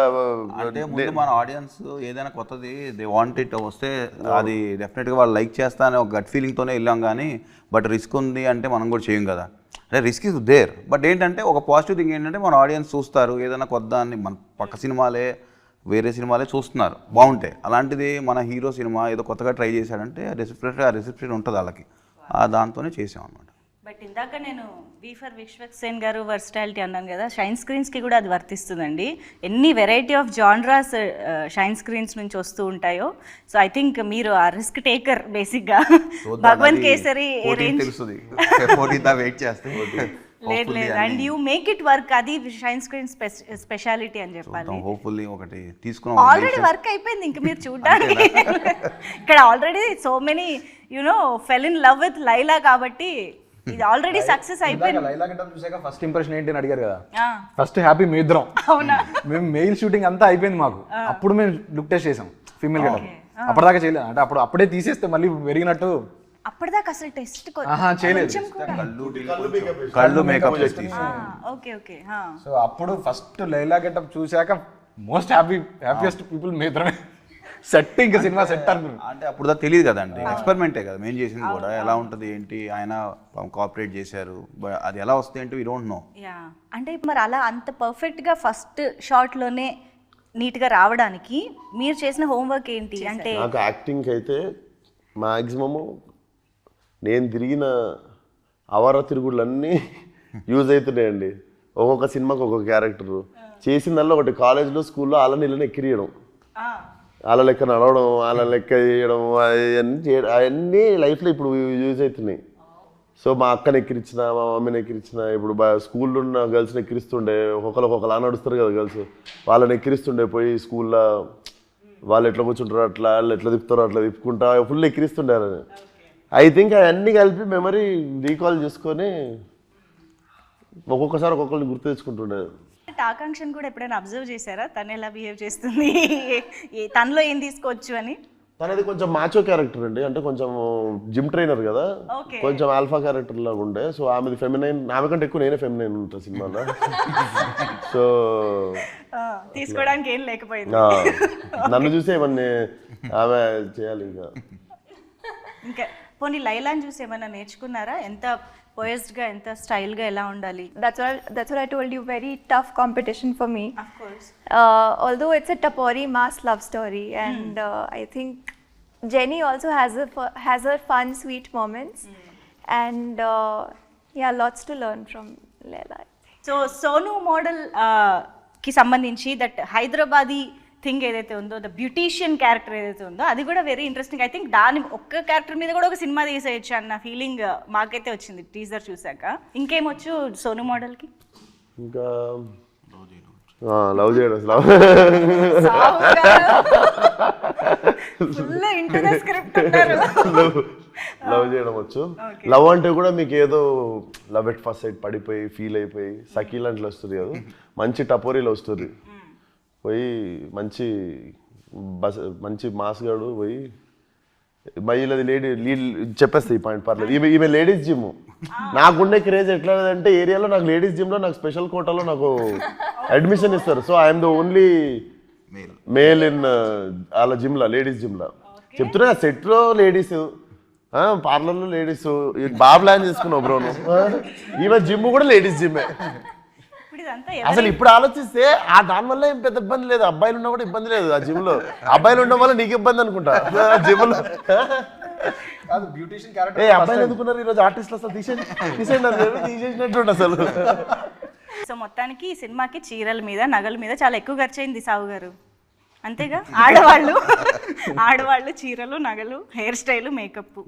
అంటే ముందు మన ఆడియన్స్ ఏదైనా కొత్తది దే వాంట్ ఇట్ వస్తే అది డెఫినెట్గా వాళ్ళు లైక్ చేస్తా అనే ఒక గట్ ఫీలింగ్తోనే వెళ్ళాం. కానీ బట్ రిస్క్ ఉంది అంటే మనం కూడా చేయం కదా, అంటే రిస్క్ ఇస్ దేర్. బట్ ఏంటంటే ఒక పాజిటివ్ థింగ్ ఏంటంటే మన ఆడియన్స్ చూస్తారు, ఏదైనా కొత్త అని మన పక్క సినిమాలే వేరే సినిమాలే చూస్తున్నారు బాగుంటాయి. అలాంటిది మన హీరో సినిమా ఏదో కొత్తగా ట్రై చేశాడంటే ఆ రిసెప్షన్ ఉంటుంది వాళ్ళకి, దాంతోనే చేసాం అన్నమాట. బట్ ఇందాక నేను వి ఫర్ విశ్వక్ సేన్ గారు వర్స్టాలిటీ అన్నాను కదా, షైన్ స్క్రీన్స్కి కూడా అది వర్తిస్తుందండి. ఎన్ని variety of genres shine screens నుంచి వస్తూ ఉంటాయో. సో ఐ థింక్ మీరు ఆ రిస్క్ టేకర్ బేసిక్గా. భగవంత్ కేసరి వెయిట్ చేస్తే లేదు and you make it work, అది షైన్ స్క్రీన్ స్పెషాలిటీ అని చెప్పాలి. హోప్ఫుల్లీ ఒకటి తీసుకున్నాం, ఆల్రెడీ వర్క్ అయిపోయింది, ఇంక మీరు చూడడానికి ఇక్కడ already so many you know fell in love with Laila, కాబట్టి ఇది ఆల్రెడీ సక్సెస్ అయిపోయింది. లైలా గెటప్ చూసాక ఫస్ట్ ఇంప్రెషన్ ఏంటి అని అడిగారు కదా, ఫస్ట్ హ్యాపీ మీ ఇద్దరం. అవునా, మేము మెయిల్ షూటింగ్ అంతా అయిపోయింది మాకు, అప్పుడు మేము లుక్ టెస్ట్ చేసాం ఫీమేల్ గెటప్. అప్పటిదాకా చేయలేదు, అంటే అప్పుడే తీసేస్తే మళ్ళీ పెరిగినట్టు అప్పటిదాకా అసలు టెస్ట్ చేయలేదు. కొంచెం కూడా కళ్ళు మేకప్ చేసి ఓకే ఓకే సో అప్పుడు ఫస్ట్ లైలా గెటప్ చూశాక మోస్ట్ హ్యాపీయెస్ట్ పీపుల్ మీదరమే సెట్, ఇంకా సినిమా సెట్ అనుకున్నాను. అంటే అప్పుడు దాకా తెలియదు కదండి, ఎక్స్పెరిమెంటే కదా మేము చేసింది కూడా. ఎలా ఉంటుంది ఏంటి, ఆయన కోఆపరేట్ చేశారు, అది ఎలా వస్తుంది ఏంటి వీ డోంట్ నో. యా అంటే మరి అలా అంత పర్ఫెక్ట్గా ఫస్ట్ షాట్లోనే నీట్గా రావడానికి మీరు చేసిన హోంవర్క్ ఏంటి అంటే? నాకు యాక్టింగ్కి అయితే మ్యాక్సిమము నేను తిరిగిన అవర తిరుగుళ్ళన్నీ యూజ్ అవుతున్నాయండి. ఒక్కొక్క సినిమాకి ఒక్కొక్క క్యారెక్టరు చేసిందల్లా ఒకటి కాలేజ్లో స్కూల్లో అలా నీళ్ళని ఎక్కిరియడం, అలా లెక్క నడవడం, అలా లెక్క చేయడం, అవన్నీ లైఫ్లో ఇప్పుడు యూజ్ అవుతున్నాయి. సో మా అక్కని ఎక్కిరించిన, మా మమ్మీని ఎక్కిరించిన, ఇప్పుడు స్కూల్లో ఉన్న గర్ల్స్ని ఎక్కిరిస్తుండే, ఒక్కొక్కలా నడుస్తారు కదా గర్ల్స్, వాళ్ళని ఎక్కిరిస్తుండే పోయి స్కూల్లో. వాళ్ళు ఎట్లా కూర్చుంటారో అట్లా, వాళ్ళు ఎట్లా తిప్పుతారో అట్లా తిప్పుకుంటా ఫుల్ ఎక్కిరిస్తుండే. ఐ థింక్ అవన్నీ కలిపి మెమరీ రీకాల్ చేసుకొని ఒక్కొక్కసారి ఒక్కొక్కరిని గుర్తు తెచ్చుకుంటుండే. ఆకాంక్షను కూడా ఎప్పుడైనా అబ్జర్వ్ చేశారా తను ఎలా బిహేవ్ చేస్తుంది, తనలో ఏం తీసుకోవచ్చు అని? తనది కొంచెం మాచో క్యారెక్టర్ అండి, అంటే కొంచెం జిమ్ ట్రైనర్ కదా, కొంచెం ఆల్ఫా క్యారెక్టర్ లాగా ఉండే. సో ఆమెది ఫెమినైన్, ఆమె కంటే ఎక్కువ నేనే ఫెమినైన్ ఉంటా సినిమాలో. సో తీసుకోవడానికి ఏం లేకపోయింది, నన్ను చూసే ఏమన్నా ఆమె చేయాలి. ఇంకా పోనీ లైలాని చూసి ఏమైనా నేర్చుకున్నారా? ఎంత పోయస్డ్గా, ఎంత స్టైల్గా ఎలా ఉండాలి? That's what I told you. Very tough competition for me. Of course. Although it's a Tapori mass love story, and I think Jenny also has her fun, sweet moments, and yeah, lots to learn from Laila. So Sonu model కి సంబంధించి that Hyderabadi thing ఏదైతే ఉందో, the beautician character ఏదైతే ఉందో, అది కూడా very interesting. I think దాని ఒక్క క్యారెక్టర్ మీద కూడా ఒక సినిమా తీసేయచ్చు అన్న ఫీలింగ్ మాకైతే వచ్చింది టీజర్ చూసాక. ఇంకేమొచ్చు సోను మోడల్కి? ఇంకా లవ్ చేయడం, లవ్ చేయడం వచ్చు. లవ్ అంటే కూడా మీకు ఏదో లవ్ ఎట్ ఫస్ట్ సైడ్ పడిపోయి ఫీల్ అయిపోయి సకీల్ అంటే వస్తుంది కదా, మంచి టపోరీలో వస్తుంది. పోయి మంచి మాస్గాడు పోయి మహిళది లీడ్ చెప్పేస్తాయి పాయింట్, పర్లేదు. ఈమె లేడీస్ జిమ్. నాకుండే క్రేజ్ ఎట్లా అంటే ఏరియాలో నాకు లేడీస్ జిమ్లో నాకు స్పెషల్ కోటాలో నాకు అడ్మిషన్ ఇస్తారు. So I'm the only male in అలా జిమ్లో, లేడీస్ జిమ్లో. చెప్తున్నా సెట్లో లేడీస్, పార్లర్లో లేడీస్. బాగా ప్లాన్ చేసుకున్నావు బ్రో నువ్వు. ఈమె జిమ్ కూడా లేడీస్ జిమ్మే. అసలు ఇప్పుడు ఆలోచిస్తే ఆ దానివల్ల ఏం పెద్ద ఇబ్బంది లేదు, అబ్బాయిలు ఉన్నా కూడా ఇబ్బంది లేదు ఆ జిమ్ లో. అబ్బాయిలు ఉండడం వల్ల నీకు ఇబ్బంది అనుకుంటా జిమ్ లో. ఏ అబ్బాయిలు ఎందుకున్నారు ఈరోజు ఆర్టిస్టులు? అసలు తీసేసినట్టు అసలు. సో మొత్తానికి ఈ సినిమాకి చీరల మీద, నగల మీద చాలా ఎక్కువ ఖర్చు అయింది సావు గారు, అంతేగా? ఆడవాళ్ళు చీరలు, నగలు, హెయిర్ స్టైల్, మేకప్.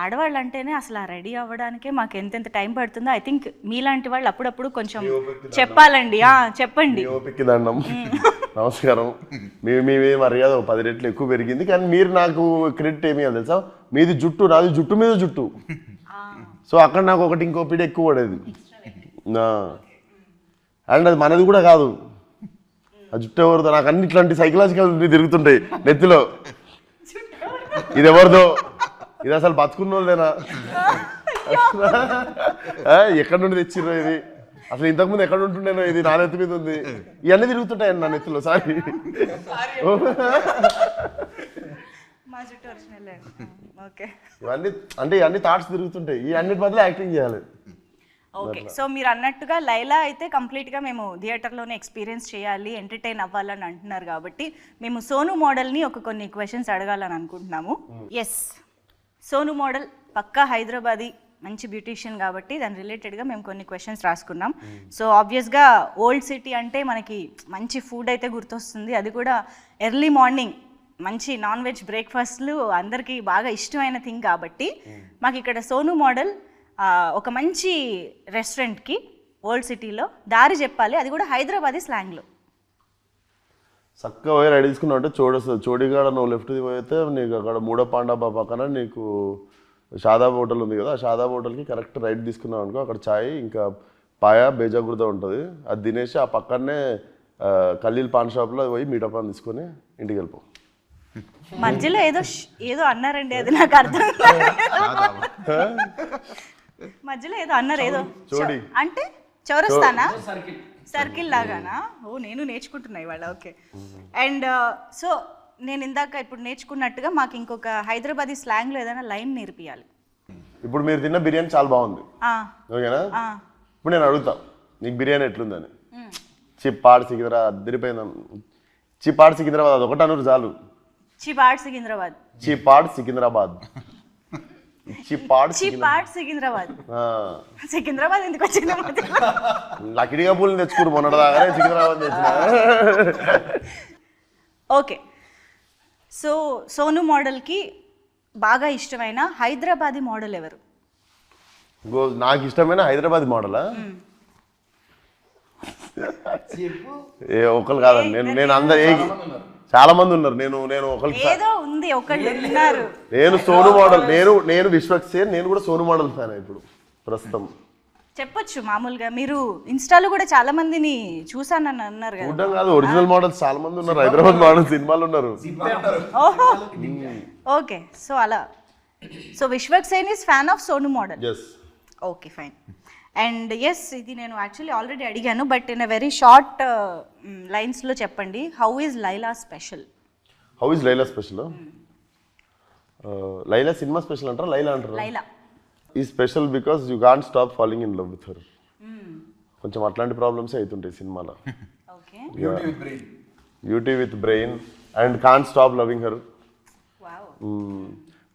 ఆడవాళ్ళు అంటేనే అసలు రెడీ అవ్వడానికే మాకు ఎంతెంత టైం పడుతుందో. ఐ థింక్ మీలాంటి వాళ్ళు అప్పుడప్పుడు కొంచెం చెప్పాలండి. చెప్పండి. నమస్కారం. మీ మర్యాద 10 రెట్లు ఎక్కువ పెరిగింది, కానీ మీరు నాకు క్రెడిట్ ఏమి అని తెలుసా? మీది జుట్టు, నాది జుట్టు మీద జుట్టు. సో అక్కడ నాకు ఒకటి ఇంకో పీడ ఎక్కువ పడేది. అండ్ అది మనది కూడా కాదు, ఆ జుట్టు ఎవరిదో. నాకు అన్ని ఇట్లాంటి సైకలాజికల్ తిరుగుతుంటాయి నెత్తిలో. ఇది ఎవరిదో, ఇది అసలు బతుకున్నోళ్ళేనా, ఎక్కడి నుండి తెచ్చిర్రో ఇది, అసలు ఇంతకుముందు ఎక్కడ ఉంటుండేనో, ఇది నా నెత్తి మీద ఉంది. ఇవన్నీ తిరుగుతుంటాయండి నా నెత్తిలో. సారీ. ఇవన్నీ అంటే ఇవన్నీ థాట్స్ తిరుగుతుంటాయి. ఈ అన్నిటి బదులు యాక్టింగ్ చేయాలి. ఓకే. సో మీరు అన్నట్టుగా లైలా అయితే కంప్లీట్గా మేము థియేటర్లోనే ఎక్స్పీరియన్స్ చేయాలి, ఎంటర్టైన్ అవ్వాలని అంటున్నారు కాబట్టి మేము సోను మోడల్ని కొన్ని క్వశ్చన్స్ అడగాలని అనుకుంటున్నాము. ఎస్, సోను మోడల్ పక్కా హైదరాబాదీ, మంచి బ్యూటీషియన్ కాబట్టి దాని రిలేటెడ్గా మేము కొన్ని క్వశ్చన్స్ రాసుకున్నాం. సో ఆబ్వియస్గా ఓల్డ్ సిటీ అంటే మనకి మంచి ఫుడ్ అయితే గుర్తొస్తుంది, అది కూడా ఎర్లీ మార్నింగ్ మంచి నాన్ వెజ్ బ్రేక్ఫాస్ట్లు అందరికీ బాగా ఇష్టమైన థింగ్ కాబట్టి మాకు ఇక్కడ సోను మోడల్ ఒక మంచి రెస్టారెంట్కి ఓల్డ్ సిటీలో దారి చెప్పాలి, అది కూడా హైదరాబాదీ స్లాంగ్లో. చక్కగా పోయి రెడీ తీసుకున్నావు అంటే చోడిగాడ నువ్వు లెఫ్ట్ పోయితే నీకు అక్కడ మూడో పాండాబా పక్కన నీకు షాదాబ్ హోటల్ ఉంది కదా, ఆ షాదాబ్ హోటల్కి కరెక్ట్ రైట్ తీసుకున్నావు అనుకో, అక్కడ చాయ్ ఇంకా పాయ బేజాగుర్ద ఉంటుంది. అది తినేసి ఆ పక్కనే ఖలీల్ పాన్ షాప్లో పోయి మీటపాన్ తీసుకొని ఇంటికి వెళ్ళిపో. మధ్యలో ఏదో అన్నారండి, అది నాకు అర్థం కాలేదు. మధ్యలో ఏదో అన్నారు, ఏదో చోడి. అంటే చౌరస్తానా, సర్కిల్ లాగానా? ఓ నేను నేర్చుకుంటున్నా ఇవాళ. ఓకే. అండ్ సో నేను ఇందాక ఇప్పుడు నేర్చుకున్నట్టుగా మాకు ఇంకొక హైదరాబాదీ స్లాంగ్లో ఏదైనా లైన్ నేర్పియాలి. ఇప్పుడు మీరు తిన్న బిర్యానీ చాలా బాగుంది, ఓకేనా? ఇప్పుడు నేను అడుగుతా, నీకు బిర్యానీ ఎట్లుందని. చిప్పాడు సికింద్రా అద్దరిపోయిందా? చిప్పాడు సికింద్రాబాద్ అది ఒకటి అనరు చాలు. చిపాడ్ సికింద్రాబాద్. చిప్పాడు సికింద్రాబాద్. చిప్పాడు సికింద్రాబాద్. సికింద్రాబాద్ ఎందుకు వచ్చింది? లకిడిగా పూలు తెచ్చుకుని మొన్నటిదాకానే సికింద్రాబాద్ తెచ్చిన. ఓకే. సో సోను మోడల్కి బాగా ఇష్టమైన హైదరాబాదీ మోడల్ ఎవరు? నాకు ఇష్టమైన హైదరాబాద్ మోడలా? ఏ ఒకళ్ళు కాదండి, నేను అందరు చాలా మంది ఉన్నారు. నేను ఒకరికి ఏదో ఉంది, ఒకళ్ళు ఉన్నారు. నేను సోను మోడల్, నేను విశ్వక్సేన్, నేను కూడా సోను మోడల్ ఫ్యాన్ ఇప్పుడు ప్రస్తుతం. చెప్పొచ్చు మామూలుగా. మీరు ఇన్స్టాలో కూడా చాలా మందిని చూసానని అన్నారు కదా. చూడడం కాదు, ఒరిజినల్ మోడల్స్ చాలా మంది ఉన్నారు, హైదరాబాద్ మోడల్ సినిమాలు ఉన్నారు. ఓహో, ఓకే. సో అలా, so Vishwaksen is fan of Sonu model. Okay, fine. And yes, ఇది నేను యాక్చువల్లీ ఆల్రెడీ అడిగాను, but in a very short లైన్స్లో చెప్పండి. How is Laila special? How is Laila special? Laila సినిమా స్పెషల్ అంటారా, లైలా అంటారా? Laila is special because you can't stop falling in love with her. కొంచెం అట్లాంటి ప్రాబ్లమ్స్ అవుతుంటాయి సినిమాలో. Okay. Beauty with brain and can't stop loving her.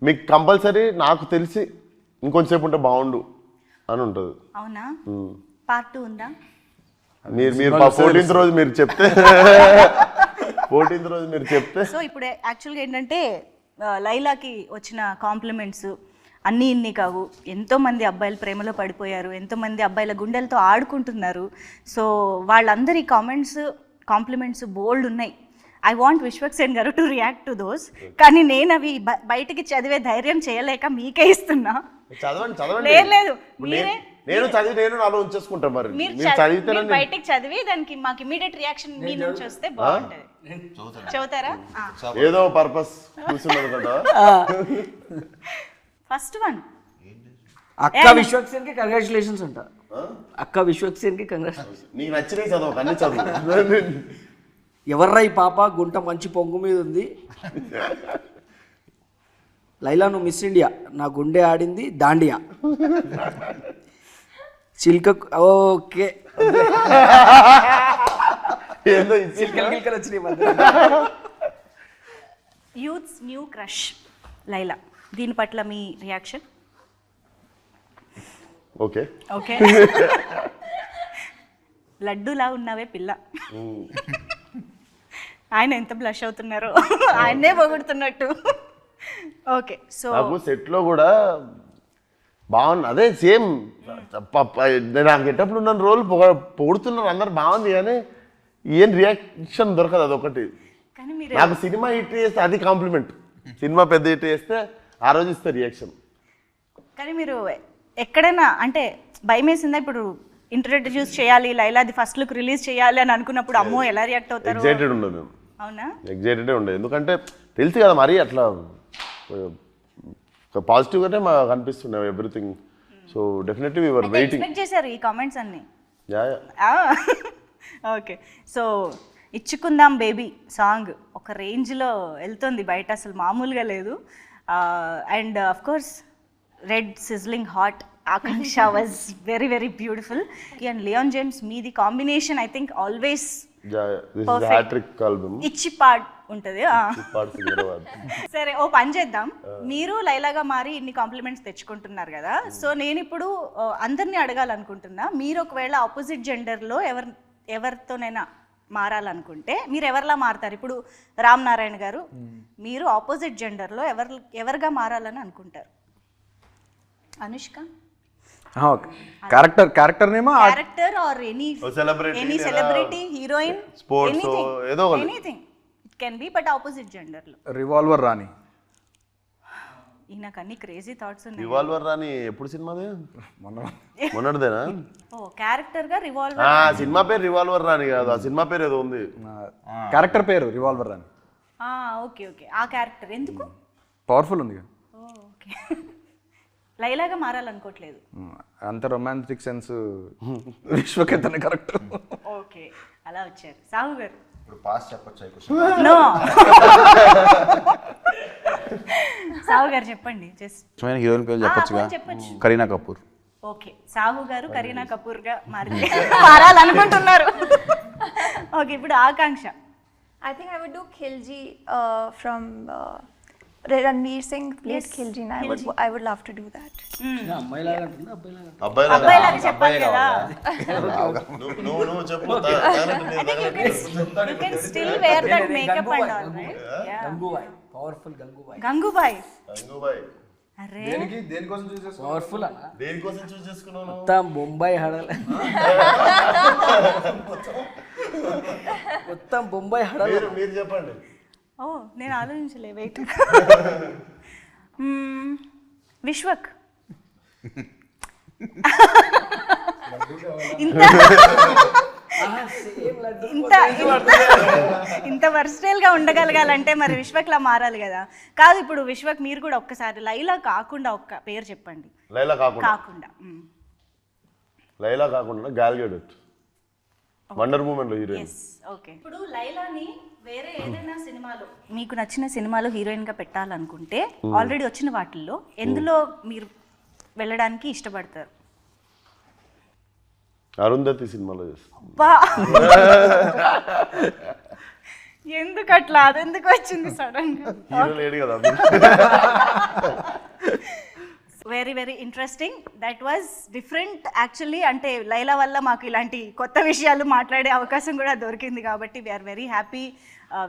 మీకు కంపల్సరీ నాకు తెలిసి ఇంకొంచెంసేపు ఉంటే బాగుండు అని ఉంటుంది. అవునా? పార్ట్ 2 ఉందా? మీరు 14th రోజు మీరు చెప్తే 14th రోజు మీరు చెప్తే. సో ఇప్పుడు యాక్చువల్గా ఏంటంటే లైలాకి వచ్చిన కాంప్లిమెంట్స్ అన్నీ ఇన్ని కావు. ఎంతోమంది అబ్బాయిలు ప్రేమలో పడిపోయారు, ఎంతోమంది అబ్బాయిల గుండెలతో ఆడుకుంటున్నారు. సో వాళ్ళందరి కాంప్లిమెంట్స్ బోల్డ్ ఉన్నాయి. ఐ వాంట్ విశ్వక్సేన్ గారు టు రియాక్ట్ టు దోస్, కానీ నేను అవి బయటికి చదివే ధైర్యం చేయలేక మీకే ఇస్తున్నా. చదవండి. లేదు, మీరే నేను చదివి నేను నాలో ఉంచేసుకుంటాను. మరి మీరు చదివితే బయటికి చదివి దానికి మాకు ఇమీడియట్ రియాక్షన్ మీ నుంచి వస్తే బాగుంటది. చదువుతారా? ఏదో పర్పస్ కూర్చున్నది కదా. ఫస్ట్ వన్, అక్క విశ్వక్సేన్ కి కంగ్రాచులేషన్స్ అంట. అక్క విశ్వక్సేన్ కి కంగ్రాచులేషన్స్. నీకు నచ్చినవి చదువు, అన్ని చదువు. ఎవర్రా ఈ పాప, గుంట మంచి పొంగు మీద ఉంది. లైలా నువ్వు మిస్ ఇండియా, నా గుండె ఆడింది దాండియా. చిల్క ఓకే, ఏందో చిల్కలు వచ్చినాయి. యూత్స్ న్యూ క్రష్ లైలా, దీని పట్ల మీ రియాక్షన్? ఓకే. లడ్డూలా ఉన్నావే పిల్ల. ఆయన ఎంత బ్లష్ అవుతున్నారో, ఆయన్నే పొగుడుతున్నట్టు. ఓకే. సో నాకు సెట్ లో కూడా బాగుంది, అదే సేమ్ నాకు ఎట్టప్పుడు ఉన్న రోల్ పొగుడుతున్నారు అందరు, బాగుంది. కానీ ఏం రియాక్షన్ దొరకదు, అదొకటి. కానీ మీరు నాకు సినిమా హిట్ చేస్తే అది కాంప్లిమెంట్, సినిమా పెద్ద హిట్ చేస్తే ఆ రోజు ఇస్తే రియాక్షన్. కానీ మీరు ఎక్కడైనా అంటే భయం వేసిందా? ఇప్పుడు ఇంట్రడ్యూస్ చేయాలి, లైలాది ఫస్ట్ లుక్ రిలీజ్ చేయాలి అని అనుకున్నప్పుడు అమ్మో ఎలా రియాక్ట్ అవుతారు? ఎగ్జైటెడ్ ఉండదు మేము. అవునా? ఎగ్జైటెడే ఉండదు, ఎందుకంటే తెలుసు కదా మరీ అట్లా పాజిటివ్గానే మాకు అనిపిస్తుండే everything. So definitely we were waiting. Expect చేశారు ఈ కామెంట్స్ అన్ని. ఓకే. సో ఇచ్చుకుందాం బేబీ సాంగ్ ఒక రేంజ్లో వెళ్తుంది బయట, అసలు మామూలుగా లేదు. And of course red sizzling hot Akanksha was very very beautiful. And Leon James మీది కాంబినేషన్ ఐ థింక్ ఆల్వేస్ ఇచ్చి పాడ్ ఉంటుంది. సరే, ఓ పని చేద్దాం. మీరు లైలాగా మారి ఇన్ని కాంప్లిమెంట్స్ తెచ్చుకుంటున్నారు కదా, సో నేను ఇప్పుడు అందరినీ అడగాలనుకుంటున్నా, మీరు ఒకవేళ ఆపోజిట్ జెండర్లో ఎవరితోనైనా మారాలనుకుంటే మీరు ఎవరిలా మారుతారు? ఇప్పుడు రామ్ నారాయణ గారు, మీరు ఆపోజిట్ జెండర్లో ఎవరిగా మారాలని అనుకుంటారు? అనుష్క క్యారెక్టర్ నేమో character or any celebrity, heroine, sports, ఏదో anything it can be, but opposite gender లో. రివాల్వర్ రాణి. నాకు అన్ని క్రేజీ థాట్స్ ఉన్నాయి. రివాల్వర్ రాణి ఎప్పుడు సినిమాదే? మొన్నటిదేనా? ఓ క్యారెక్టర్ గా రివాల్వర్. సినిమా పేరు రివాల్వర్ రాణి కాదు, ఆ సినిమా పేరు ఏదో ఉంది, క్యారెక్టర్ పేరు రివాల్వర్ రాణి. ఓకే ఓకే ఆ క్యారెక్టర్ ఎందుకు పవర్ఫుల్ ఉంది కదా. ఓకే లైలాగా మారాలనుకోవట్లేదు. అంత రొమాంటిక్ సెన్స్ విశ్వకేతనే కరెక్ట్. ఓకే అలా వచ్చారు. సాహు గారు ఇప్పుడు పాస్ చెప్పొచ్చు నో సాహు గారు చెప్పండి జస్ట్ ఇష్టమైన హీరోయిన్ పేరు చెప్పొచ్చుగా. చెప్పొచ్చు. కరీనా కపూర్. ఓకే సాహు గారు కరీనా కపూర్ గా మారాలనుకుంటున్నారు. ఓకే ఇప్పుడు ఆకాంక్ష. I think I would do Khilji from Ranveer Singh plays Khilji. And I would love to do that. అమ్మాయి లాగా అంటుందా అబ్బాయి లాగా అబ్బాయిలాగా చెప్పాలి కదా. నువ్వు చెప్పు. You can still wear that makeup and all, right? Yeah. Gangubai powerful Gangubai Gangubai. అరే దేనికోసం చూసేసి పవర్ఫుల్ అన్న దేనికోసం చూస్ చేసుకున్నాను? మొత్తం బొంబాయి హడల మొత్తం బొంబాయి హడల. మీరు చెప్పండి. ఓ నేను ఆలోచించలే వెయిట్. విశ్వక్ ఇంత ఇంత ఇంత వర్స్టైల్ గా ఉండగలగాలంటే మరి విశ్వక్లా మారాలి కదా. కాదు ఇప్పుడు విశ్వక్ మీరు కూడా ఒక్కసారి లైలా కాకుండా ఒక్క పేరు చెప్పండి. లైలా కాకుండా గాల్ గెడట్ వండర్ మూమెంట్ లో హీరోయిన్. ఓకే ఇప్పుడు లైలాని వేరే ఏదైనా సినిమాలో మీకు నచ్చిన సినిమాలో హీరోయిన్ గా పెట్టాలనుకుంటే ఆల్రెడీ వచ్చిన వాటిల్లో ఎందులో మీరు వెళ్ళడానికి ఇష్టపడతారు? అరుంధతి సినిమాలో చేస్తాను. బా ఎందుకు అట్లా అదెందుకు వచ్చింది సడన్ గా? హీరో లేడు కదా. Very very interesting. That was different actually. అంటే లైలా వల్ల మాకు ఇలాంటి కొత్త విషయాలు మాట్లాడే అవకాశం కూడా దొరికింది కాబట్టి we are very happy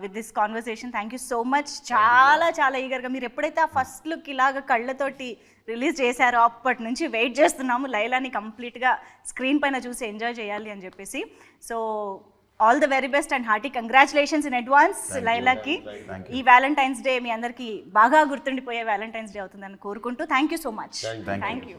with this conversation. Thank you so much. చాలా చాలా ఈగర్గా మీరు ఎప్పుడైతే ఆ ఫస్ట్ లుక్ ఇలాగ కళ్ళతోటి రిలీజ్ చేశారో అప్పటి నుంచి వెయిట్ చేస్తున్నాము లైలాని కంప్లీట్గా స్క్రీన్ పైన చూసి ఎంజాయ్ చేయాలి అని చెప్పేసి. So all the very best and hearty congratulations in advance లైలాకి. ఈ వ్యాలంటైన్స్ డే మీ అందరికీ బాగా గుర్తుండిపోయే వ్యాలంటైన్స్ డే అవుతుందని కోరుకుంటూ thank you so much. Thank you.